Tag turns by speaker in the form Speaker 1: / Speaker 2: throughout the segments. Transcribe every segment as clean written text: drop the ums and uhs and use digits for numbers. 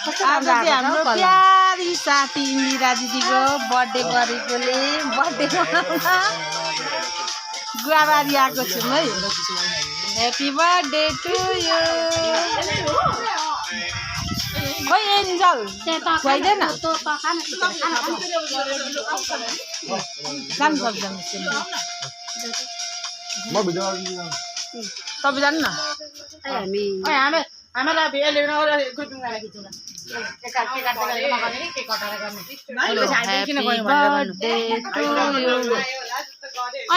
Speaker 1: आज चाहिँ हाम्रो प्यारी साथी इन्दिरा दिदीको बर्थडे गरेकोले बर्थडे मनाउन गुवाबारी आएको छु है। Happy birthday to you. खोइ एन्जल खुवाइदेन जानु सक्छ तपाईँ जानु न।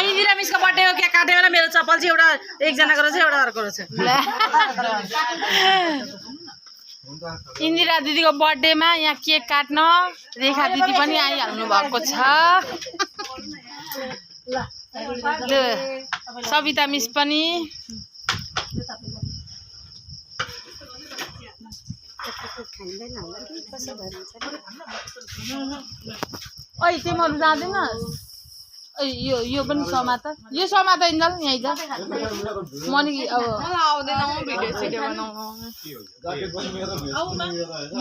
Speaker 2: इन्दिरा मिसको बर्थडे हो, केक काटेर मेरो चप्पल चाहिँ एउटा एकजनाको रहेछ एउटा अर्को रहेछ।
Speaker 1: इन्दिरा दिदीको बर्थडेमा यहाँ केक काट्न रेखा दिदी पनि आइहाल्नु भएको छ। सविता मिस पनि ओइ तिमीहरू जाँदैनस्? यो पनि समात, यो समात इन्जल यहीँ जा मनी। अब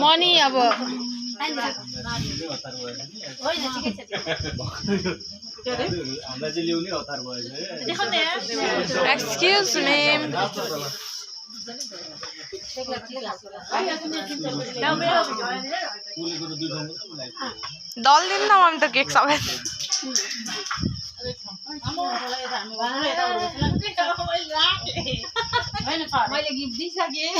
Speaker 1: मनी अब एक्सक्युज मी दल दिन न म त केक सबै मैले गिफ्ट दिइसकेँ।